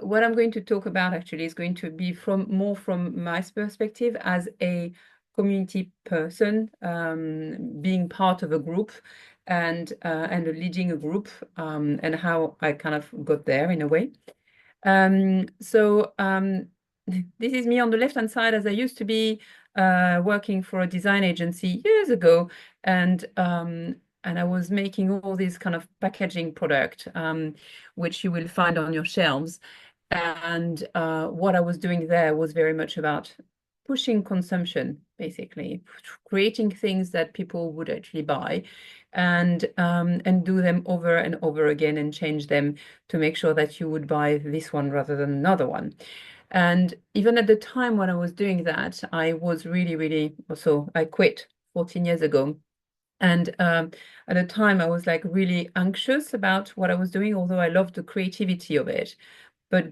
what I'm going to talk about actually is going to be more from my perspective as a community person, being part of a group and leading a group, and how I kind of got there in a way. This is me on the left-hand side, as I used to be working for a design agency years ago, and I was making all these kind of packaging product, which you will find on your shelves. And what I was doing there was very much about pushing consumption, basically, creating things that people would actually buy, and do them over and over again and change them to make sure that you would buy this one rather than another one. And even at the time when I was doing that, I was really, really, also, I quit 14 years ago. And at the time, I was like really anxious about what I was doing, although I loved the creativity of it, but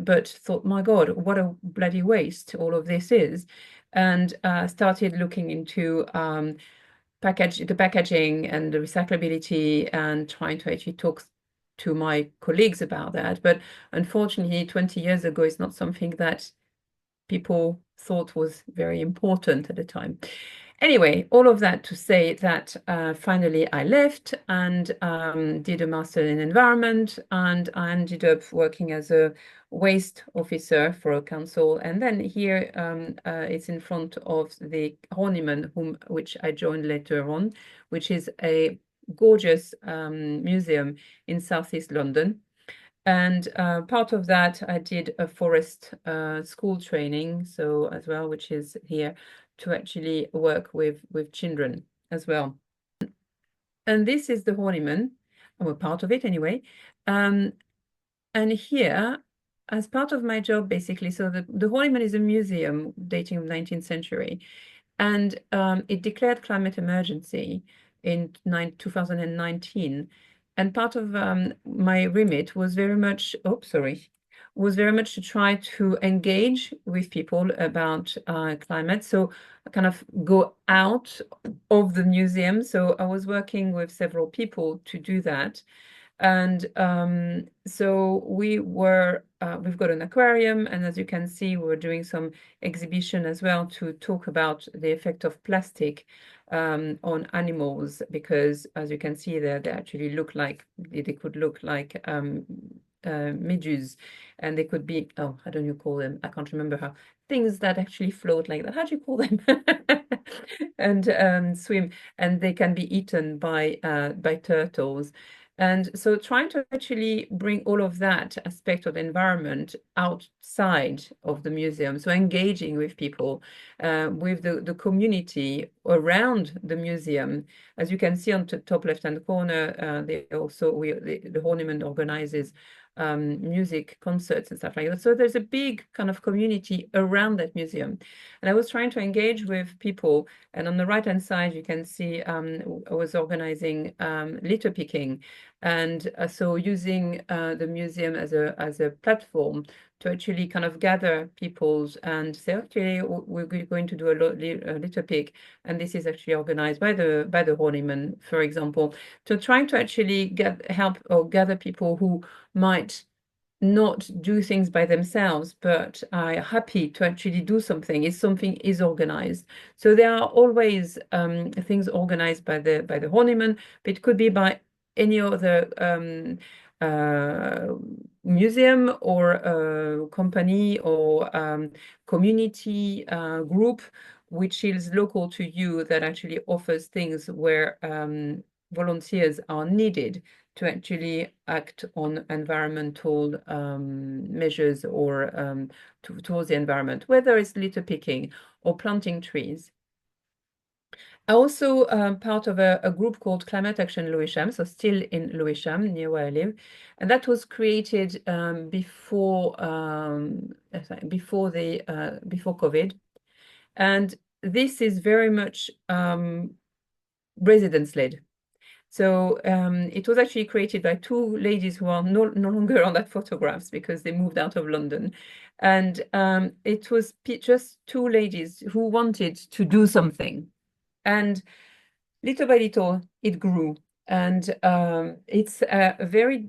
but thought, my God, what a bloody waste all of this is. And started looking into the packaging and the recyclability, and trying to actually talk to my colleagues about that. But unfortunately, 20 years ago, it's not something that people thought was very important at the time. Anyway, all of that to say that finally I left and did a master in environment, and I ended up working as a waste officer for a council. And then here it's in front of the Horniman, which I joined later on, which is a gorgeous museum in southeast London. And part of that, I did a forest school training, so as well, which is here to actually work with children as well. And this is the Horniman, or part of it anyway. Um, and here, as part of my job, basically, so the Horniman is a museum dating from 19th century, and it declared climate emergency in 2019. And part of my remit was very much, oh, sorry, was very much to try to engage with people about climate. So I kind of go out of the museum. So I was working with several people to do that. And so we've got an aquarium, and as you can see, we're doing some exhibition as well to talk about the effect of plastic on animals, because as you can see there, they actually they could look like midges, and they could be, oh, how do you call them? I can't remember how. Things that actually float like that. How do you call them? And swim, and they can be eaten by turtles. And so trying to actually bring all of that aspect of the environment outside of the museum, so engaging with people, with the community around the museum. As you can see on the top left-hand corner, the Horniman organizes music concerts and stuff like that. So there's a big kind of community around that museum. And I was trying to engage with people. And on the right-hand side, you can see I was organizing litter picking. And so using the museum as a platform to actually kind of gather people's and say, okay, we're going to do a litter pick, and this is actually organized by the Horniman, for example, to trying to actually help or gather people who might not do things by themselves, but are happy to actually do something if something is organized. So there are always things organized by the Horniman, but it could be by any other museum or company or community group which is local to you, that actually offers things where volunteers are needed to actually act on environmental measures or towards the environment, whether it's litter picking or planting trees. I also part of a group called Climate Action Lewisham, so still in Lewisham, near where I live, and that was created before COVID, and this is very much residents led. So it was actually created by two ladies who are no longer on that photographs because they moved out of London. And it was just two ladies who wanted to do something. And little by little, it grew. And it's a very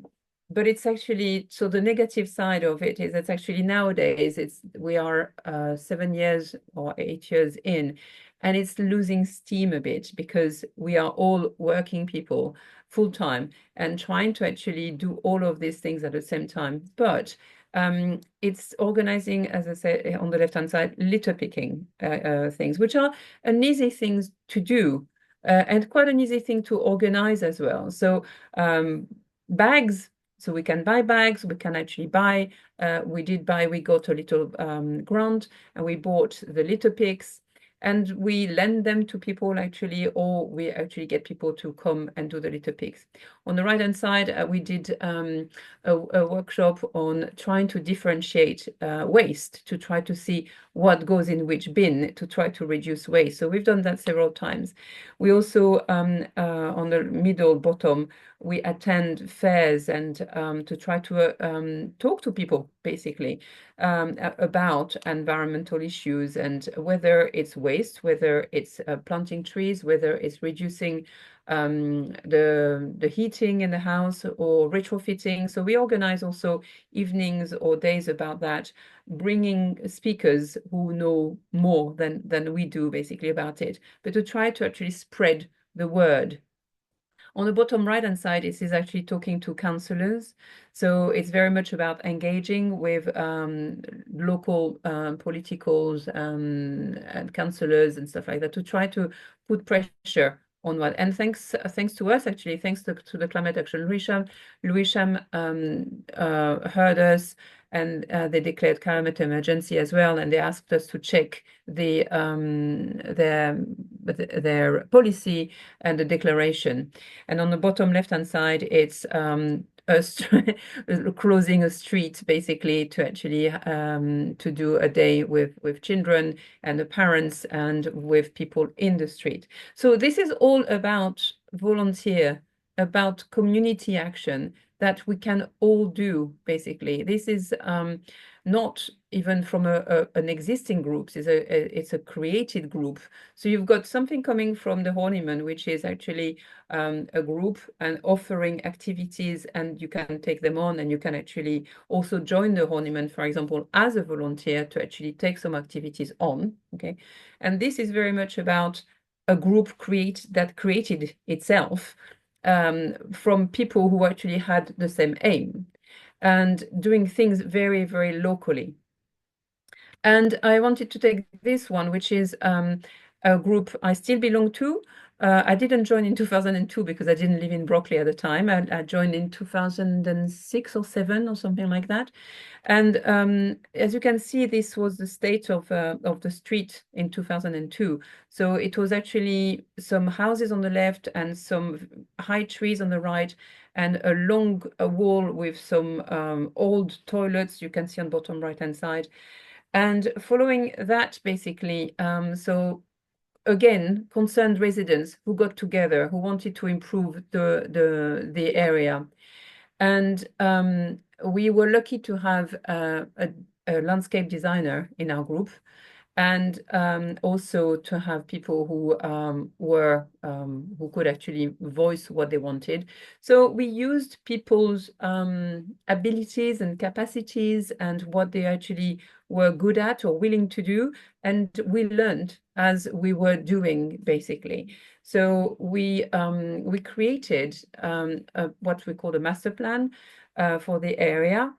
but it's actually, so the negative side of it is that actually nowadays we are 7 years or 8 years in, and it's losing steam a bit because we are all working people full time and trying to actually do all of these things at the same time. But it's organizing, as I said, on the left-hand side, litter picking things, which are an easy things to do and quite an easy thing to organize as well. So bags, so we can buy bags, we can actually buy, we got a little grant and we bought the litter picks and we lend them to people actually, or we actually get people to come and do the litter picks. On the right hand side, we did a workshop on trying to differentiate waste to try to see what goes in which bin to try to reduce waste. So we've done that several times. We also, on the middle bottom, we attend fairs and to try to talk to people basically about environmental issues and whether it's waste, whether it's planting trees, whether it's reducing the heating in the house or retrofitting. So we organize also evenings or days about that, bringing speakers who know more than we do basically about it, but to try to actually spread the word. On the bottom right-hand side, it is actually talking to councillors. So it's very much about engaging with local politicals and councillors and stuff like that to try to put pressure on what. And thanks to us, actually, thanks to the Climate Action Lewisham heard us and they declared climate emergency as well, and they asked us to check their policy and the declaration. And on the bottom left-hand side, it's us closing a street basically to actually to do a day with children and the parents and with people in the street. So this is all about volunteer, about community action that we can all do basically. This is not even from an existing group, it's a created group. So you've got something coming from the Horniman, which is actually a group and offering activities, and you can take them on, and you can actually also join the Horniman, for example, as a volunteer to actually take some activities on. Okay, and this is very much about a group that created itself from people who actually had the same aim and doing things very, very locally. And I wanted to take this one, which is a group I still belong to. I didn't join in 2002 because I didn't live in Brockley at the time. I joined in 2006 or 7 or something like that. And as you can see, this was the state of the street in 2002. So it was actually some houses on the left and some high trees on the right, and a long wall with some old toilets you can see on bottom right-hand side. And following that, basically, so again, concerned residents who got together, who wanted to improve the area. And we were lucky to have a landscape designer in our group, and also to have people who could actually voice what they wanted. So we used people's abilities and capacities and what they actually were good at or willing to do, and we learned as we were doing basically. So we created what we call a master plan for the area.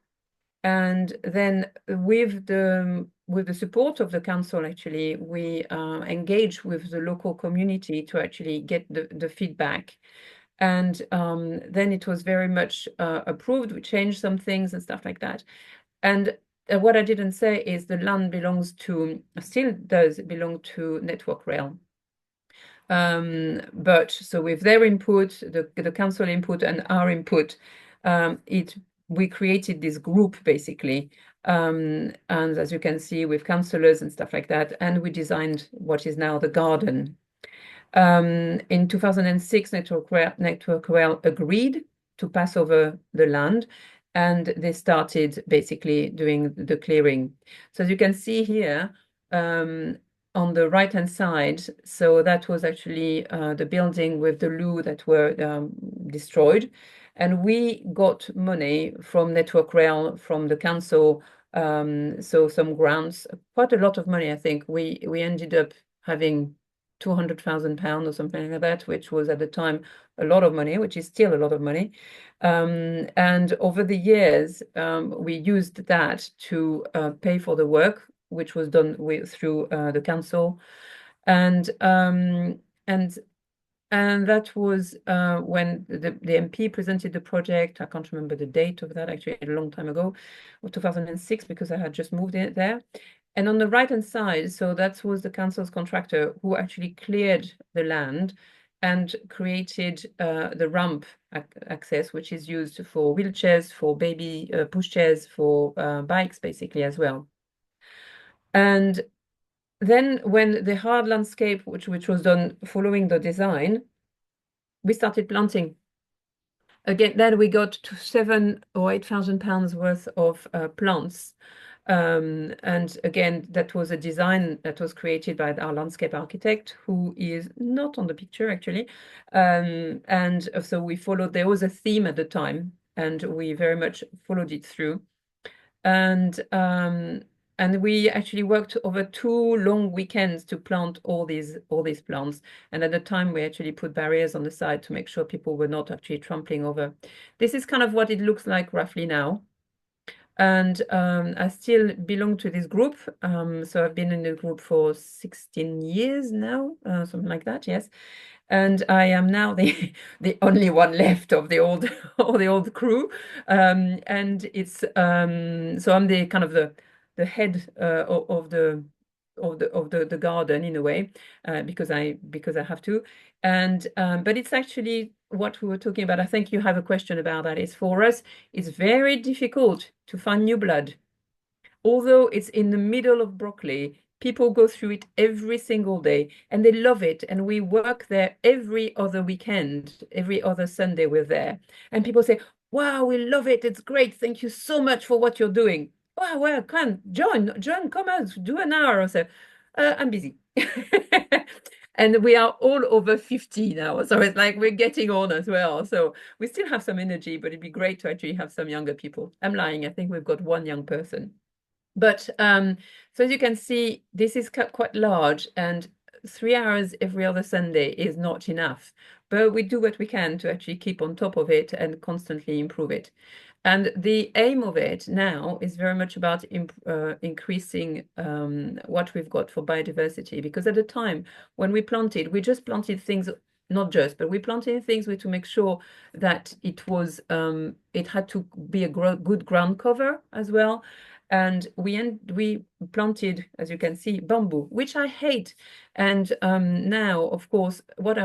And then with the support of the council, actually, we engage with the local community to actually get the feedback. And then it was very much approved. We changed some things and stuff like that. And what I didn't say is the land still does belong to Network Rail. But so with their input, the council input and our input, we created this group basically. And as you can see, with councillors and stuff like that, and we designed what is now the garden. In 2006, Network Rail agreed to pass over the land, and they started basically doing the clearing. So as you can see here, on the right-hand side, so that was actually the building with the loo that were destroyed. And we got money from Network Rail, from the council, so some grants, quite a lot of money, I think. We ended up having £200,000 or something like that, which was at the time a lot of money, which is still a lot of money. And over the years, we used that to pay for the work, which was done through the council. And um, and and that was when the MP presented the project. I can't remember the date of that, actually, a long time ago, or 2006, because I had just moved in there. And on the right-hand side, so that was the council's contractor who actually cleared the land and created the ramp access, which is used for wheelchairs, for baby pushchairs, for bikes, basically, as well. And then when the hard landscape, which was done following the design, we started planting. Again, then we got to £7,000 or £8,000 worth of plants. And again, that was a design that was created by our landscape architect, who is not on the picture, actually. And so we followed, there was a theme at the time, and we very much followed it through. And we actually worked over 2 long weekends to plant all these plants. And at the time, we actually put barriers on the side to make sure people were not actually trampling over. This is kind of what it looks like roughly now. And I still belong to this group. So I've been in the group for 16 years now, something like that, yes. And I am now the the only one left of the old of the old crew. And it's so I'm the kind of the head of the garden in a way, because I have to. And but it's actually what we were talking about. I think you have a question about that. Is for us, it's very difficult to find new blood. Although it's in the middle of Brockley, people go through it every single day and they love it. And we work there every other weekend, every other Sunday we're there. And people say, wow, we love it. It's great. Thank you so much for what you're doing. Wow, well, come, join, come out, do an hour or so. I'm busy. And we are all over 50 now. So it's like we're getting on as well. So we still have some energy, but it'd be great to actually have some younger people. I'm lying. I think we've got one young person. But so as you can see, this is quite large, and 3 hours every other Sunday is not enough. But we do what we can to actually keep on top of it and constantly improve it. And the aim of it now is very much about increasing what we've got for biodiversity. Because at the time when we planted, we just planted things, not just, but we planted things to make sure that it had to be a good ground cover as well. And we planted, as you can see, bamboo, which I hate. And now, of course, what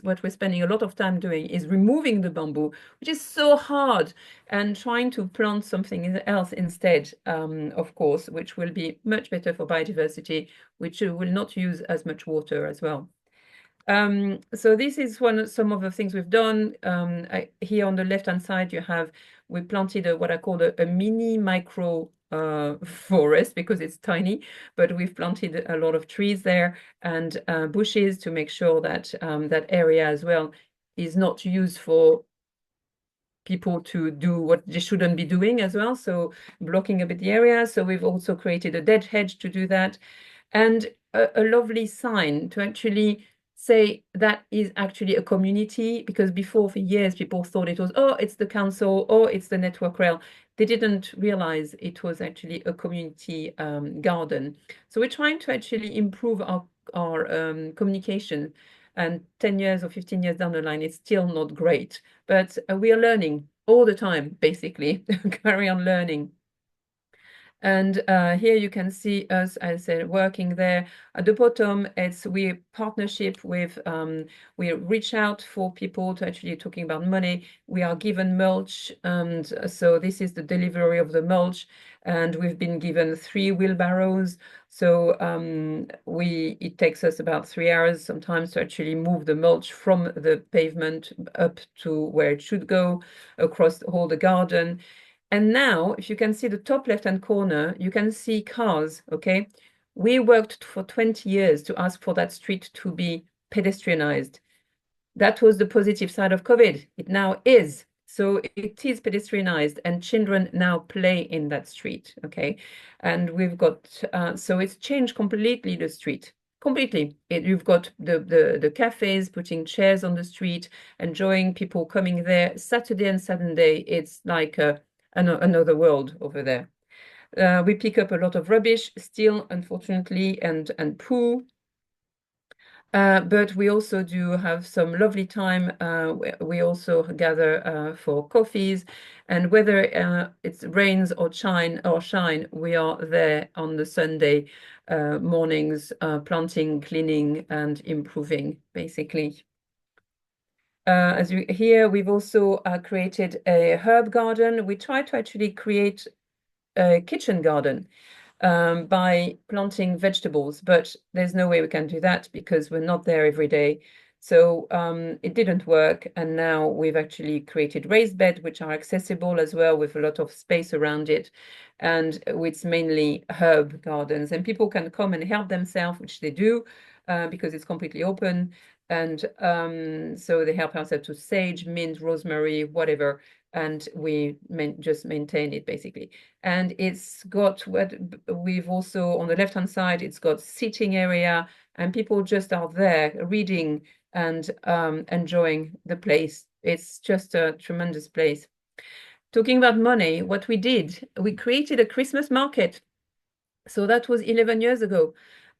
we're spending a lot of time doing is removing the bamboo, which is so hard, and trying to plant something else instead, of course, which will be much better for biodiversity, which will not use as much water as well. So this is some of the things we've done. Here on the left-hand side, we planted what I call a mini micro forest, because it's tiny, but we've planted a lot of trees there, and bushes, to make sure that that area as well is not used for people to do what they shouldn't be doing as well. So blocking a bit the area. So we've also created a dead hedge to do that, and a lovely sign to actually say that is actually a community, because before, for years, people thought it was, oh, it's the council, or it's the Network Rail. They didn't realize it was actually a community garden. So we're trying to actually improve our communication. And 10 years or 15 years down the line, it's still not great. But we are learning all the time, basically, carry on learning. And here you can see us, as I said, working there. At the bottom, we partnership with, we reach out for people to actually talking about money. We are given mulch, and so this is the delivery of the mulch. And we've been given 3 wheelbarrows. So it takes us about 3 hours sometimes to actually move the mulch from the pavement up to where it should go, across all the garden. And now, if you can see the top left-hand corner, you can see cars, okay? We worked for 20 years to ask for that street to be pedestrianized. That was the positive side of COVID. It now is. So it is pedestrianized, and children now play in that street. Okay, and we've got so it's changed completely the street. Completely. You've got the cafes putting chairs on the street, enjoying people coming there. Saturday and Sunday, it's like another world over there. We pick up a lot of rubbish still, unfortunately, and poo. But we also do have some lovely time. We also gather for coffees, and whether it rains or shine, we are there on the Sunday mornings, planting, cleaning, and improving, basically. As you hear, we've also created a herb garden. We try to actually create a kitchen garden by planting vegetables, but there's no way we can do that because we're not there every day. So it didn't work. And now we've actually created raised beds, which are accessible as well with a lot of space around it. And it's mainly herb gardens. And people can come and help themselves, which they do because it's completely open. And so they help ourselves to sage, mint, rosemary, whatever. And we just maintain it basically. And it's got what we've also on the left-hand side, it's got seating area, and people just are there reading and enjoying the place. It's just a tremendous place. Talking about money, what we did, we created a Christmas market. So that was 11 years ago.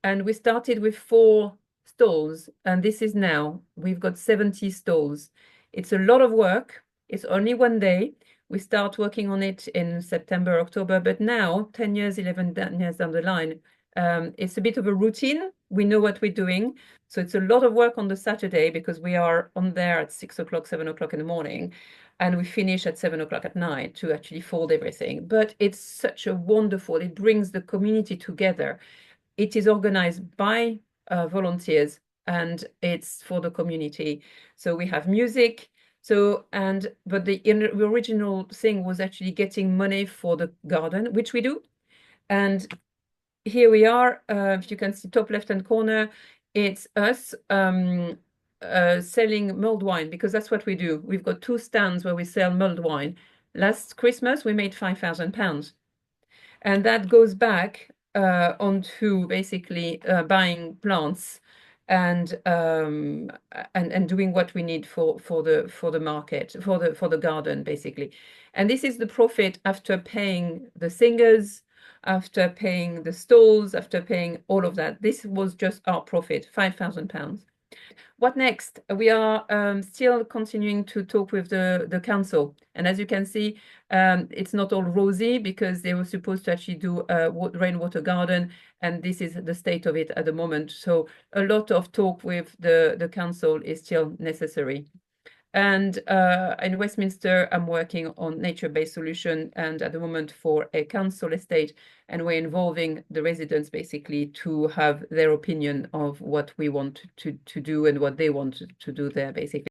And we started with 4 stalls, and this is now, we've got 70 stalls. It's a lot of work. It's only one day. We start working on it in September, October, but now, 10 years, 11 years down the line, it's a bit of a routine. We know what we're doing. So it's a lot of work on the Saturday because we are on there at 6 o'clock, 7 o'clock in the morning, and we finish at 7 o'clock at night to actually fold everything. But it's such a wonderful, it brings the community together. It is organized by volunteers and it's for the community. So we have music. So, but the original thing was actually getting money for the garden, which we do. And here we are. If you can see top left-hand corner, it's us selling mulled wine because that's what we do. We've got 2 stands where we sell mulled wine. Last Christmas, we made £5,000. And that goes back onto basically buying plants and doing what we need for the market, for the garden, basically. And this is the profit after paying the singers, after paying the stalls, after paying all of that. This was just our profit, £5,000. What next? We are still continuing to talk with the council. And as you can see, it's not all rosy because they were supposed to actually do a rainwater garden. And this is the state of it at the moment. So a lot of talk with the council is still necessary. And in Westminster, I'm working on nature-based solution and at the moment for a council estate, and we're involving the residents basically to have their opinion of what we want to do and what they want to do there, basically.